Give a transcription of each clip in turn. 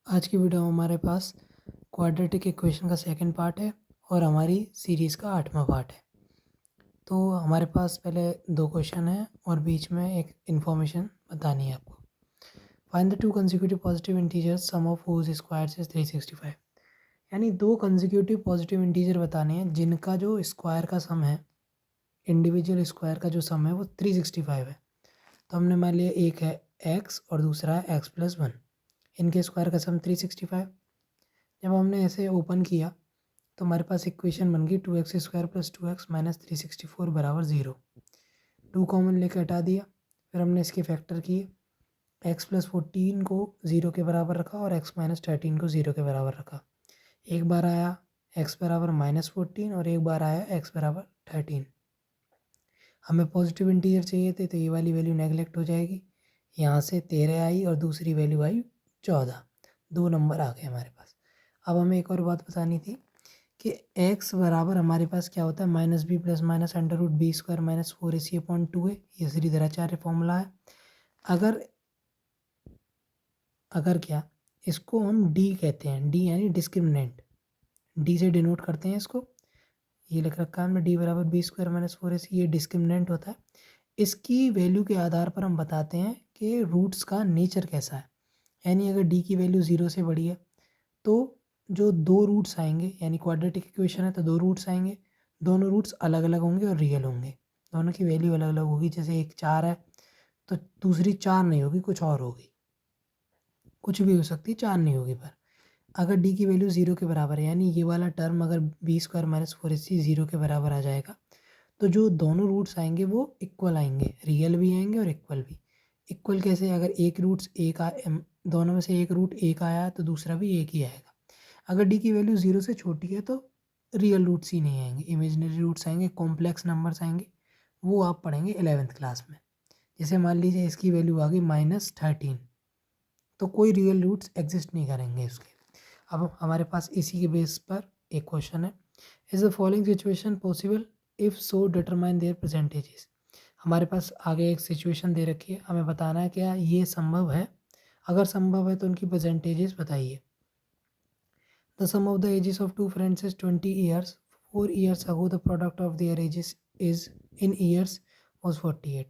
आज की वीडियो में हमारे पास क्वाड्रेटिक इक्वेशन का सेकंड पार्ट है और हमारी सीरीज़ का 8वां पार्ट है। तो हमारे पास पहले 2 क्वेश्चन हैं और बीच में एक इन्फॉर्मेशन बतानी है आपको। Find the 2 consecutive positive integers sum of whose squares is 365। यानी 2 कंसेक्यूटिव पॉजिटिव इंटीजर बताने हैं जिनका जो स्क्वायर का सम है, इंडिविजुअल स्क्वायर का जो सम है वो 365 है। तो हमने मान लिया एक है x और दूसरा है x+1, इनके स्क्वायर का सम 365। जब हमने ऐसे ओपन किया तो हमारे पास इक्वेशन बन गई 2x² + 2x - 364 = 0। 2 कॉमन लेके हटा दिया, फिर हमने इसके फैक्टर किए। x+14 को 0 के बराबर रखा और x - 13 को 0 के बराबर रखा। एक बार आया x बराबर -14 और एक बार आया x बराबर 13। हमें पॉजिटिव इंटीजर चाहिए थे तो ये वाली वैल्यू नेगलेक्ट हो जाएगी। यहाँ से 13 आई और दूसरी वैल्यू आई 14। 2 नंबर आ गए हमारे पास। अब हमें एक और बात बतानी थी कि x बराबर हमारे पास क्या होता है, -b + -√b² - 4ac/2 है। ये श्रीधराचार्य फॉर्मूला है। अगर क्या इसको हम d कहते हैं, d यानी डिस्क्रिमिनेंट, d से डिनोट करते हैं इसको। ये लिख रखा है हमने d बराबर b² - 4ac, ये डिस्क्रिमिनेंट होता है। इसकी वैल्यू के आधार पर हम बताते हैं कि रूट्स का नेचर कैसा है। यानी अगर d की वैल्यू 0 से बड़ी है तो जो 2 रूट्स आएंगे, यानी क्वाड्रेटिक इक्वेशन है तो 2 रूट्स आएंगे, दोनों रूट्स अलग अलग होंगे और रियल होंगे, दोनों की वैल्यू अलग अलग होगी। जैसे एक 4 है तो दूसरी 4 नहीं होगी, कुछ और होगी, कुछ भी हो सकती है, 4 नहीं होगी। पर अगर d की वैल्यू 0 के बराबर है, यानी ये वाला टर्म अगर b² - 4ac 0 के बराबर आ जाएगा तो जो दोनों रूट्स आएंगे वो इक्वल आएंगे, रियल भी आएंगे और इक्वल भी। इक्वल कैसे, अगर एक रूट्स एक दोनों में से एक रूट एक आया तो दूसरा भी एक ही आएगा। अगर d की वैल्यू 0 से छोटी है तो रियल रूट्स ही नहीं आएंगे, इमेजिनरी रूट्स आएंगे, कॉम्प्लेक्स नंबर्स आएंगे। वो आप पढ़ेंगे 11th क्लास में। जैसे मान लीजिए इसकी वैल्यू आ गई -13, तो कोई रियल रूट्स एग्जिस्ट नहीं करेंगे उसके। अब हमारे पास इसी के बेस पर एक क्वेश्चन है, is the following situation possible, if so determine there percentages. हमारे पास आगे एक सिचुएशन दे रखी है, हमें बताना है क्या ये संभव है। अगर संभव है तो उनकी परसेंटेजेस बताइए। The sum of the ages of two friends is 20 years. 4 years ago, the product of their ages is in years was 48.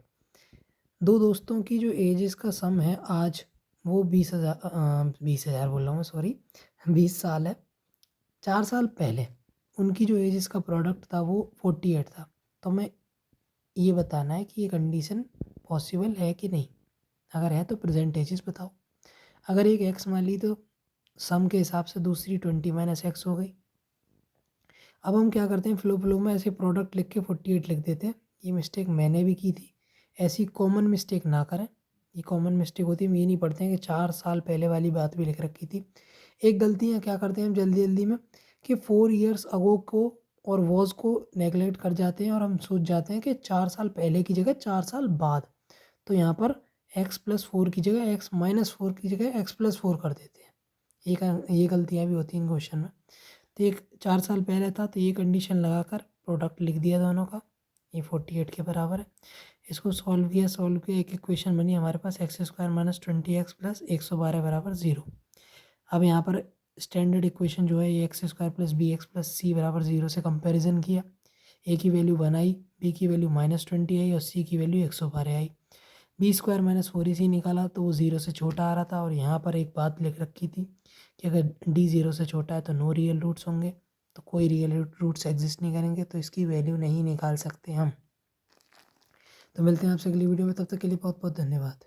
दो दोस्तों की जो एजेस का सम है आज वो 20,000 बोल रहा हूँ मैं, सॉरी 20 साल है। 4 साल पहले उनकी जो एजेस का प्रोडक्ट था वो 48 था। तो हमें ये बताना है कि ये कंडीशन पॉसिबल है कि नहीं। अगर है तो प्रेजेंट एजेस बताओ। अगर एक एक्स मान ली तो सम के हिसाब से दूसरी 20 - x हो गई। अब हम क्या करते हैं, फ्लो में ऐसे प्रोडक्ट लिख के 48 लिख देते हैं। ये मिस्टेक मैंने भी की थी, ऐसी कॉमन मिस्टेक ना करें। ये कॉमन मिस्टेक होती है, हम ये नहीं पढ़ते हैं कि 4 साल पहले वाली बात भी लिख रखी थी। एक गलती है, क्या करते हैं हम जल्दी जल्दी में कि 4 ईयर्स अगो को और वॉज को नेगलेक्ट कर जाते हैं और हम सोच जाते हैं कि 4 साल पहले की जगह 4 साल बाद। तो यहाँ पर x+4 की जगह x-4 की जगह x+4 कर देते हैं। ये गलतियाँ भी होती हैं इन क्वेश्चन में। तो एक 4 साल पहले था तो ये कंडीशन लगाकर प्रोडक्ट लिख दिया दोनों का, ये 48 के बराबर है। इसको सॉल्व किया, एक इक्वेशन बनी हमारे पास x² - 20x + 112 = 0। अब यहाँ पर स्टैंडर्ड इक्वेशन जो है ये x² + bx + c = 0 से कंपैरिजन किया। a की वैल्यू 1 आई, b की वैल्यू -20 आई और c की वैल्यू 112 आई। b² - 4ac निकाला तो वो 0 से छोटा आ रहा था और यहाँ पर एक बात लिख रखी थी कि अगर d 0 से छोटा है तो नो रियल रूट्स होंगे, तो कोई रियल रूट्स एग्जिस्ट नहीं करेंगे, तो इसकी वैल्यू नहीं निकाल सकते हम। तो मिलते हैं आपसे अगली वीडियो में, तब तक के लिए बहुत बहुत धन्यवाद।